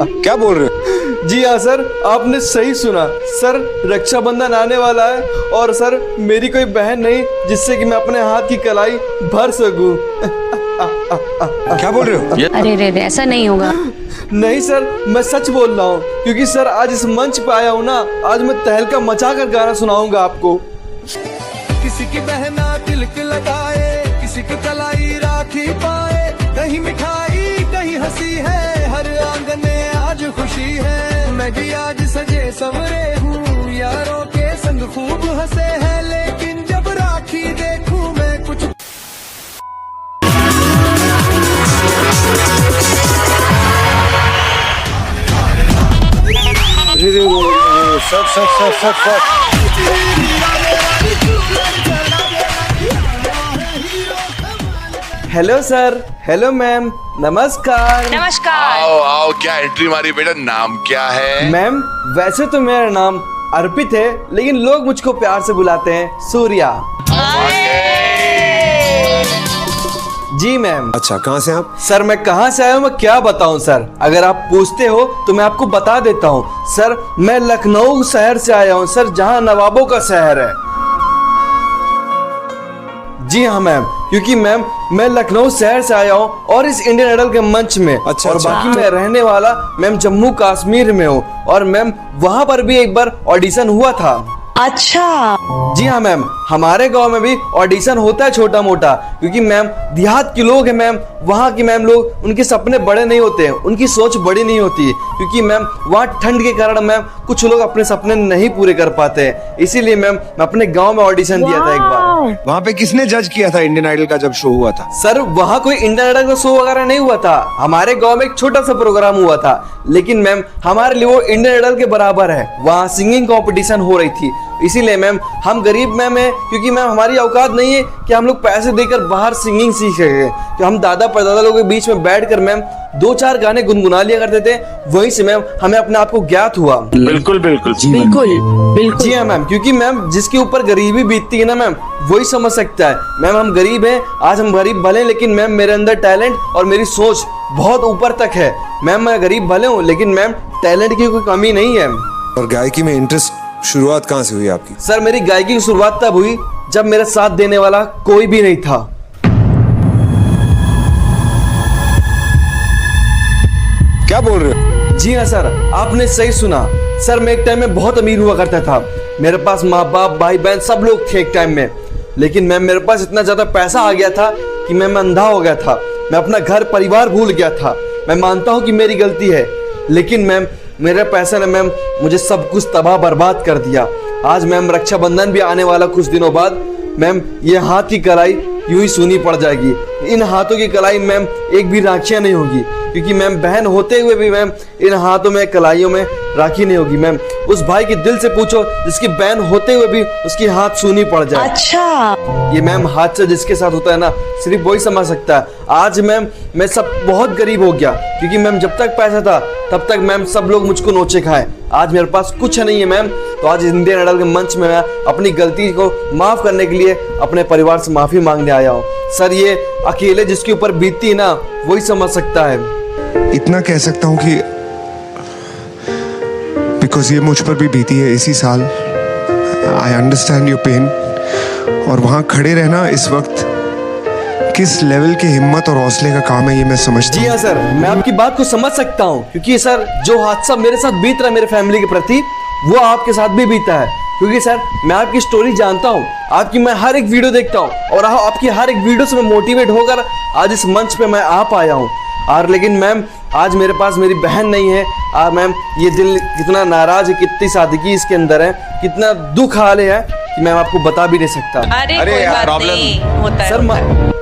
क्या बोल रहे हो? जी हाँ सर, आपने सही सुना सर। रक्षाबंधन आने वाला है और सर मेरी कोई बहन नहीं जिससे कि मैं अपने हाथ की कलाई भर सकूं। क्या बोल रहे हो? अरे रे रे, ऐसा नहीं होगा। नहीं सर, मैं सच बोल रहा हूँ, क्योंकि सर आज इस मंच पे आया हूँ ना, आज मैं तहलका मचा कर गाना सुनाऊंगा आपको। किसी की बहना तिलक लगाए, किसी की कलाई राखी पाए, कहीं मिठाई कहीं हंसी है, हर आंगन में आज खुशी है। मैं भी आज सजे संवरे हूँ, यारों के संग खूब हंसे हैं, लेकिन जब राखी देखूं मैं कुछ सब हेलो सर, हेलो मैम, नमस्कार। नमस्कार। आओ आओ, क्या एंट्री मारी बेटा, नाम क्या है? मैम वैसे तो मेरा नाम अर्पित है, लेकिन लोग मुझको प्यार से बुलाते हैं सूर्या। जी मैम। अच्छा, कहाँ से आप? सर मैं कहाँ से आया हूँ मैं क्या बताऊँ सर, अगर आप पूछते हो तो मैं आपको बता देता हूँ सर। मैं लखनऊ शहर से आया हूँ सर, जहाँ नवाबों का शहर है। जी हाँ मैम, क्योंकि मैम मैं लखनऊ शहर से आया हूँ और इस इंडियन आइडल के मंच में। अच्छा, और अच्छा। बाकी मैं रहने वाला मैम जम्मू कश्मीर में हूँ, और मैम वहाँ पर भी एक बार ऑडिशन हुआ था। अच्छा। जी हाँ मैम, हमारे गांव में भी ऑडिशन होता है छोटा मोटा, क्योंकि मैम देहात के लोग हैं मैम, वहाँ की मैम लोग, उनके सपने बड़े नहीं होते हैं, उनकी सोच बड़ी नहीं होती है, क्योंकि मैम वहाँ ठंड के कारण मैम कुछ लोग अपने सपने नहीं पूरे कर पाते हैं। इसीलिए मैम मैं अपने गांव में ऑडिशन दिया था एक बार। वहाँ पे किसने जज किया था इंडियन आइडल का जब शो हुआ था? सर वहाँ कोई इंडियन आइडल का शो वगैरह नहीं हुआ था, हमारे गांव में एक छोटा सा प्रोग्राम हुआ था, लेकिन मैम हमारे लिए वो इंडियन आइडल के बराबर है। वहाँ सिंगिंग कंपटीशन हो रही थी, इसीलिए मैम हम गरीब मैम है, क्योंकि मैम हमारी औकात नहीं है कि हम लोग पैसे देकर बाहर सिंगिंग सीख सके। तो हम दादा परदादा लोगों के बीच में बैठकर मैम 2-4 गाने गुनगुना लिया करते थे, वहीं से मैम हमें अपने आप को ज्ञात हुआ। बिल्कुल बिल्कुल बिल्कुल बिल्कुल। जी हाँ मैम, क्योंकि मैम जिसके ऊपर गरीबी बीतती है ना मैम, वही समझ सकता है। मैम हम गरीब हैं, आज हम गरीब भले, लेकिन मैम मेरे अंदर टैलेंट और मेरी सोच बहुत ऊपर तक है। मैम मैं गरीब भले हूँ, लेकिन मैम टैलेंट की कोई कमी नहीं है। और गायकी में इंटरेस्ट शुरुआत कहाँ से हुई आपकी? सर मेरी गायकी की शुरुआत तब हुई जब मेरा साथ देने वाला कोई भी नहीं था। क्या बोल रहे हो? जी हाँ सर, आपने सही सुना सर। मैं एक टाइम में बहुत अमीर हुआ करता था, मेरे पास माँ बाप भाई बहन सब लोग थे एक टाइम में, लेकिन मैम मेरे पास इतना ज्यादा पैसा आ गया था कि मैं अंधा हो गया था। मैं अपना घर परिवार भूल गया था। मैं मानता हूँ कि मेरी गलती है, लेकिन मैम मेरे पैसे ने मैम मुझे सब कुछ तबाह बर्बाद कर दिया। आज मैम रक्षाबंधन भी आने वाला कुछ दिनों बाद, मैम ये हाथ की कलाई यूं ही सूनी पड़ जाएगी। इन हाथों की कलाई मैम एक भी राखियां नहीं होगी, क्योंकि मैम बहन होते हुए भी मैम इन हाथों में कलाइयों में राखी नहीं होगी। मैम उस भाई के दिल से पूछो जिसकी बहन होते हुए भी उसकी हाथ सूनी पड़ जाए। अच्छा। ये मैम हाथ से जिसके साथ होता है ना, सिर्फ वही समझ सकता है। आज मैम मैं सब बहुत गरीब हो गया, क्योंकि मैम जब तक पैसा था तब तक मैम सब लोग मुझको नोचे खाए। आज मेरे पास कुछ नहीं है मैम, तो आज इंडियन आइडल के मंच में मैं अपनी गलती को माफ करने के लिए अपने परिवार से माफी मांगने आया हूँ। सर ये अकेले जिसके ऊपर बीतती है ना, वही समझ सकता है। इतना कह सकता हूँ कि बिकॉज ये मुझ पर भी बीती है इसी साल। I understand your pain. और वहाँ खड़े रहना इस वक्त किस लेवल की हिम्मत और हौसले का काम है, ये मैं समझता जी हूँ। हाँ सर, मैं आपकी बात को समझ सकता हूँ, क्योंकि सर जो हादसा मेरे साथ बीत रहा है मेरे फैमिली के प्रति, वो आपके साथ भी बीता है। क्योंकि सर मैं आपकी स्टोरी जानता हूँ, आपकी मैं हर एक वीडियो देखता हूँ, और आपकी हर एक वीडियो से मैं मोटिवेट होकर आज इस मंच पे मैं आ पाया हूँ। और लेकिन मैम आज मेरे पास मेरी बहन नहीं है। मैम ये दिल कितना नाराज है, कितनी सादगी इसके अंदर है, कितना दुख हाल है कि मैं आपको बता भी नहीं सकता। अरे अरे कोई यार, बात प्रॉब्लम नहीं, होता है, सर होता है।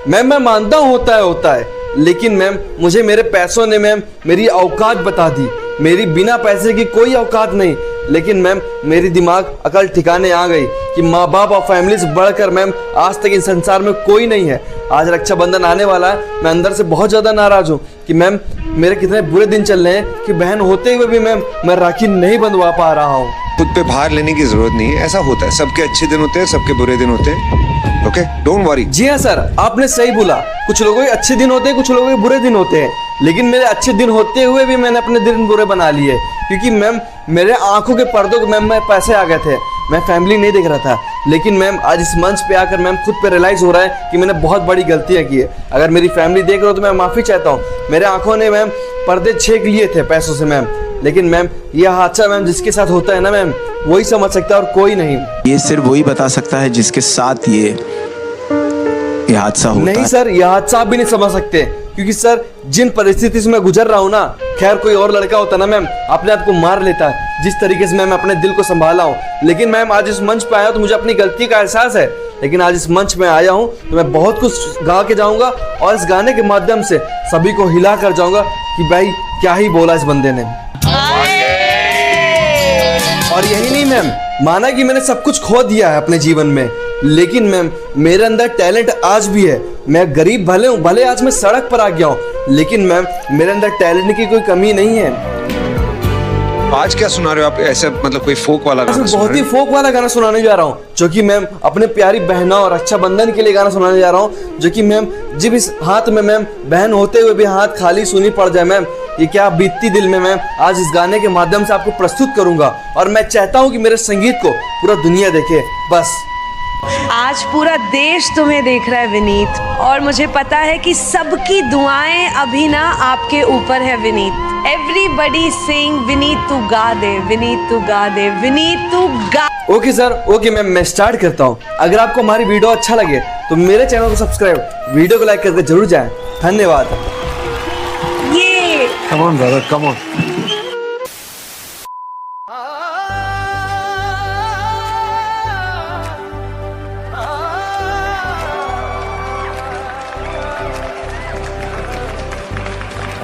मैम मैं मानता हूँ होता है, लेकिन मैम मुझे मेरे पैसों ने मैम मेरी औकात बता दी। मेरी बिना पैसे की कोई औकात नहीं, लेकिन मैम मेरी दिमाग अकल ठिकाने आ गई कि माँ बाप और फैमिली से बढ़कर मैम आज तक इस संसार में कोई नहीं है। आज रक्षाबंधन आने वाला है, मैं अंदर से बहुत ज़्यादा नाराज हूँ कि मैम मेरे कितने बुरे दिन चल रहे हैं कि बहन होते हुए भी मैम मैं राखी नहीं बंधवा पा रहा हूँ। खुद पे भार लेने की जरूरत नहीं है, ऐसा होता है, सबके अच्छे दिन होते हैं, सबके बुरे दिन होते हैं। Okay, don't worry. जी हाँ सर, आपने सही बोला। कुछ लोगों के अच्छे दिन होते हैं, कुछ लोगों के बुरे दिन होते हैं, लेकिन मेरे अच्छे दिन होते हुए भी मैंने अपने दिन बुरे बना लिए, क्योंकि मैम मेरे आंखों के पर्दों के मैम में पैसे आ गए थे, मैं फैमिली नहीं देख रहा था। लेकिन मैम आज इस मंच पे आकर मैम खुद पे रियलाइज हो रहा है कि मैंने बहुत बड़ी गलतियां की है। अगर मेरी फैमिली देख रहे हो तो मैं माफी चाहता हूँ। मेरे आंखों ने मैम पर्दे छेक लिए थे पैसों से मैम, लेकिन मैम यह हादसा मैम जिसके साथ होता है ना मैम, वही समझ सकता है और कोई नहीं। ये सिर्फ वही बता सकता है जिसके साथ ये हादसा होता नहीं है। सर, यह हादसा आप भी नहीं समझ सकते, क्योंकि सर जिन परिस्थिति से मैं गुजर रहा हूँ ना, खैर कोई और लड़का होता ना मैम अपने आप को मार लेता है, जिस तरीके से मैम अपने दिल को संभाला हूँ। लेकिन मैम आज इस मंच पे आया तो मुझे अपनी गलती का एहसास है, लेकिन आज इस मंच में आया हूँ तो मैं बहुत कुछ गा के जाऊंगा और इस गाने के माध्यम से सभी को हिला कर जाऊंगा कि भाई क्या ही बोला इस बंदे ने। और यही नहीं मैम, माना कि मैंने सब कुछ खो दिया है अपने जीवन में, लेकिन मैम मेरे अंदर टैलेंट आज भी है। मैं गरीब भले हूँ, भले आज मैं सड़क पर आ गया हूँ, लेकिन मैम मेरे अंदर टैलेंट की कोई कमी नहीं है। आज क्या सुना रहे हो आप? ऐसे मतलब कोई फोक वाला गाना सुना बहुत रहे ही हो? फोक वाला गाना सुनाने जा रहा हूँ, जो कि मैम अपने प्यारी बहनों और रक्षाबंधन के लिए गाना सुनाने जा रहा हूँ, जो कि मैम जब इस हाथ में मैम बहन होते हुए भी हाथ खाली सुनी पड़ जाए मैम, ये क्या बीतती दिल में मैम आज इस गाने के माध्यम से आपको प्रस्तुत करूंगा। और मैं चाहता हूँ कि मेरे संगीत को पूरा दुनिया देखे। बस आज पूरा देश तुम्हें देख रहा है विनीत, और मुझे पता है कि सबकी दुआएं अभी ना आपके ऊपर है विनीत। एवरीबडी सिंग विनीत तू गा दे, विनीत तू गा दे, विनीत तू गा। ओके सर, ओके मैम, मैं स्टार्ट करता हूँ। अगर आपको हमारी वीडियो अच्छा लगे तो मेरे चैनल को सब्सक्राइब, वीडियो को लाइक करके जरूर जाएं। धन्यवाद। ये Come on brother, come on.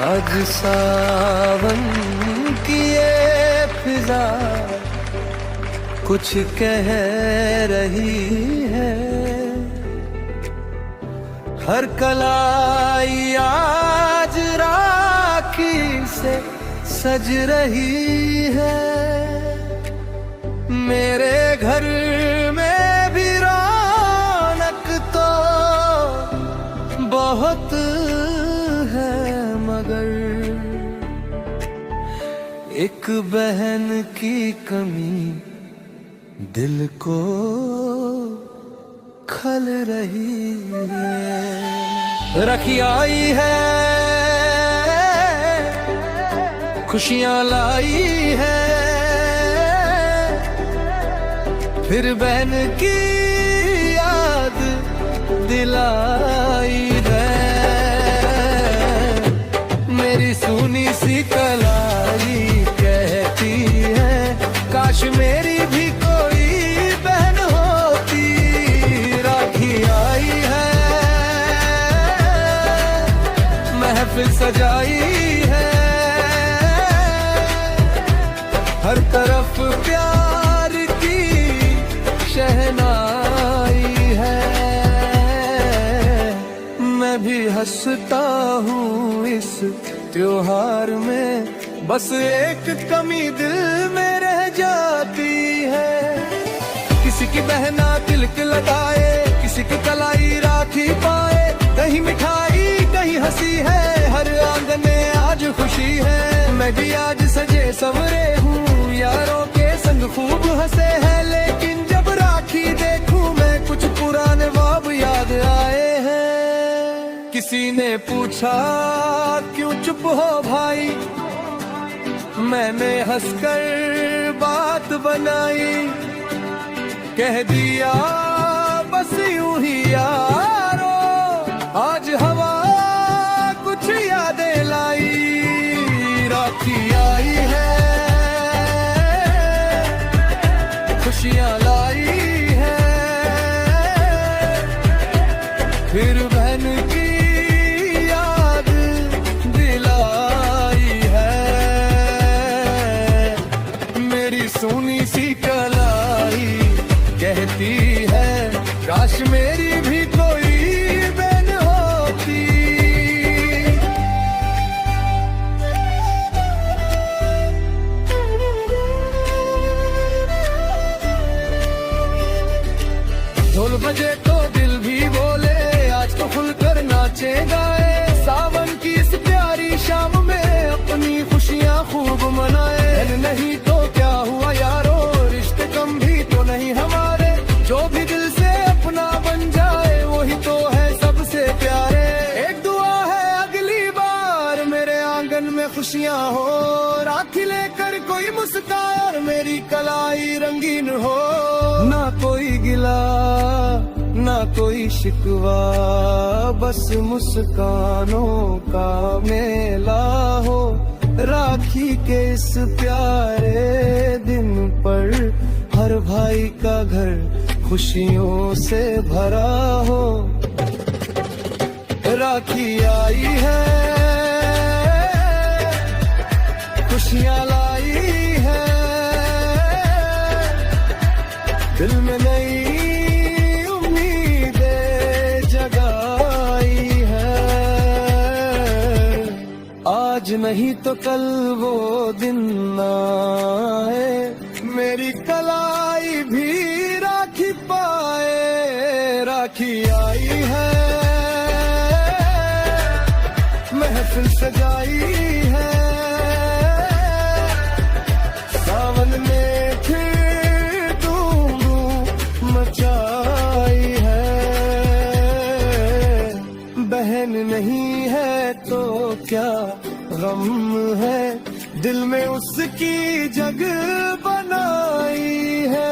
आज सावन की ये फिजा कुछ कह रही है, हर कलाई आज राखी से सज रही है। मेरे घर में भी रौनक तो बहुत है, मगर एक बहन की कमी दिल को खल रही है। रखी आई है, खुशियां लाई है, फिर बहन की याद दिलाई है। मेरी सुनी सी कलाई कहती है, काश मेरी भी कोई बहन होती। राखी आई है, महफिल सजाई है, हर तरफ प्यार की शहनाई है। मैं भी हंसता हूँ इस त्योहार में, बस एक कमी दिल में रह जाती है। किसी की बहना तिलक लगाए, किसी की कलाई राखी पाए, कहीं मिठाई कहीं हंसी है, हर आंगन में आज खुशी है। मैं भी आज सजे संवरे हूँ, यारों के संग खूब हंसे हैं, लेकिन जब राखी देखूं मैं कुछ पुराने ख्वाब याद आए हैं। किसी ने पूछा क्यों चुप हो भाई, मैंने हंसकर बात बनाई, कह दिया बस यूं ही यारो, आज हवा कुछ यादें लाई। राखी आई है, खुशियां लाई है, फिर बहन की याद दिलाई है। मेरी सोनी सी कलाई कहती है, काश मेरी भी कोई बहन होती। ढोल बजे तो दिल खूब मनाए। नहीं तो क्या हुआ यारो, रिश्ते कम भी तो नहीं हमारे। जो भी दिल से अपना बन जाए वही तो है सबसे प्यारे। एक दुआ है अगली बार मेरे आंगन में खुशियाँ हो, राखी लेकर कोई मुस्काए और मेरी कलाई रंगीन हो। ना कोई गिला ना कोई शिकवा, बस मुस्कानों का मेला हो। राखी के इस प्यारे दिन पर हर भाई का घर खुशियों से भरा हो। राखी आई है खुशियाँ लाई है, दिल में नई उम्मीदें जगाई है। आज नहीं तो कल वो दिन आए, मेरी कलाई भी राखी पाए। राखी आई है महफिल सजाई है, सावन में फिर धूम मचाई है। बहन नहीं है तो क्या गम है, दिल में उसकी जगह बनाई है।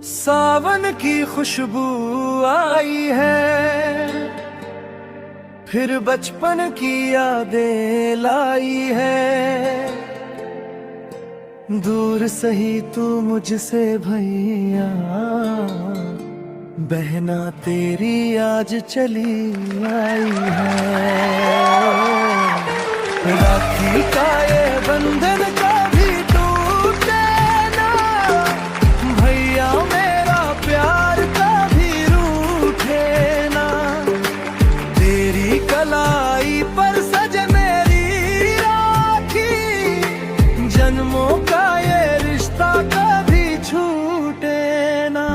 सावन की खुशबू आई है, फिर बचपन की यादें लाई है। दूर सही तू मुझसे भैया, बहना तेरी आज चली आई है। राखी का ये बंधन कभी टूटे ना, भैया मेरा प्यार कभी रूठे ना। तेरी कलाई पर सजे मेरी राखी, जन्मों का ये रिश्ता कभी छूटे ना।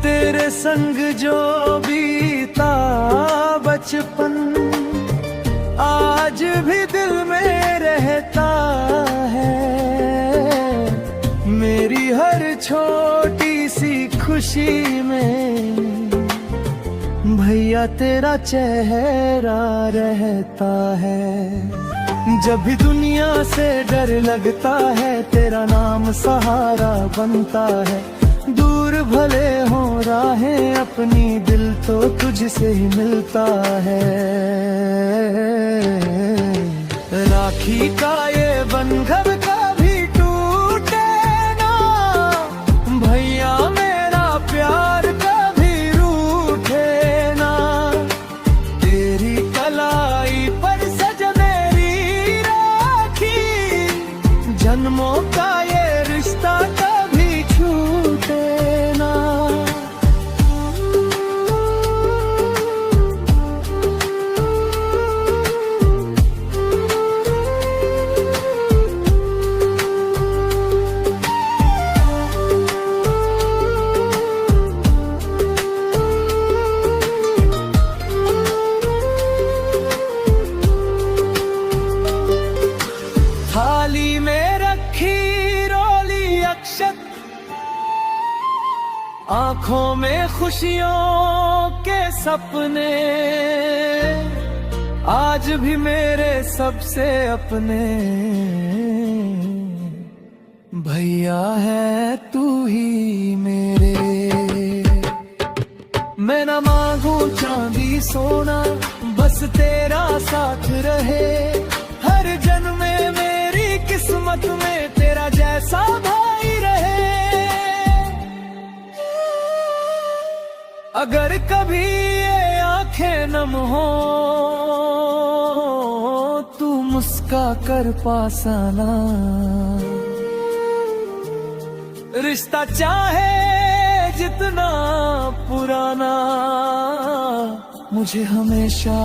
तेरे संग जो बीता बचपन, आज भी दिल में रहता है। मेरी हर छोटी सी खुशी में भैया तेरा चेहरा रहता है। जब भी दुनिया से डर लगता है, तेरा नाम सहारा बनता है। दूर भले हो राहें अपनी, दिल तो तुझसे ही मिलता है। राखी का ये बंधन कभी टूटे ना, भैया मेरा प्यार कभी रूठे ना। तेरी कलाई पर सज मेरी राखी, जन्मों का ये रिश्ता कभी छूटे ना। थाली में रखी रोली अक्षत, आंखों में खुशियों के सपने, आज भी मेरे सबसे अपने। भैया है तू ही मेरे, मैं न मांगू चांदी सोना, बस तेरा साथ रहे। हर जन्म में मेरी किस्मत में तेरा जैसा भाई रहे। अगर कभी ये आंखें नम हो, तू मुस्का कर पास आना। रिश्ता चाहे जितना पुराना, मुझे हमेशा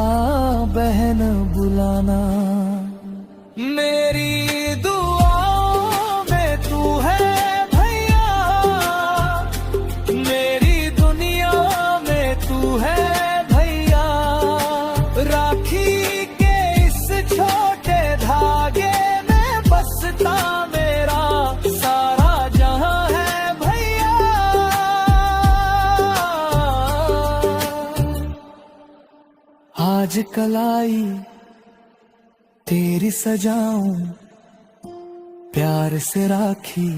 बहन बुलाना। मेरी दुआओं में तू है भैया, मेरी दुनिया में तू है भैया। राखी के इस छोटे धागे में बसता मेरा सारा जहां है भैया। आज कलाई तेरी सजाऊं, प्यार से राखी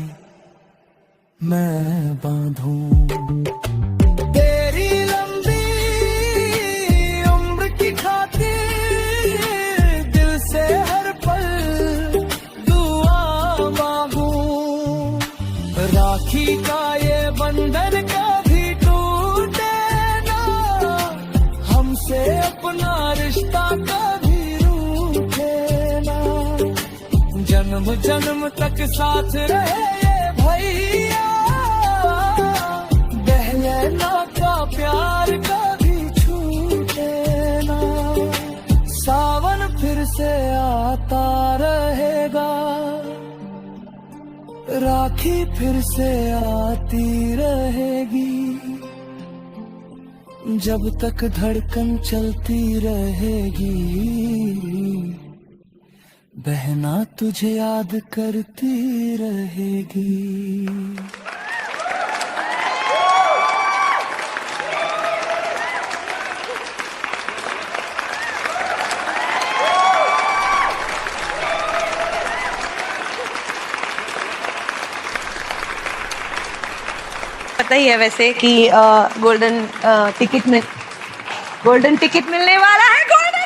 मैं बांधूं। तेरी लंबी उम्र की खातिर दिल से हर पल दुआ मांगूं। राखी का ये बंधन कभी टूटे ना, हमसे अपना रिश्ता कभी जन्म जन्म तक साथ रहे ये भैया। बहना का प्यार कभी छूटे ना। सावन फिर से आता रहेगा, राखी फिर से आती रहेगी। जब तक धड़कन चलती रहेगी, बहना तुझे याद करती रहेगी। पता ही है वैसे कि गोल्डन टिकट मिलने वाला है। गोल्डन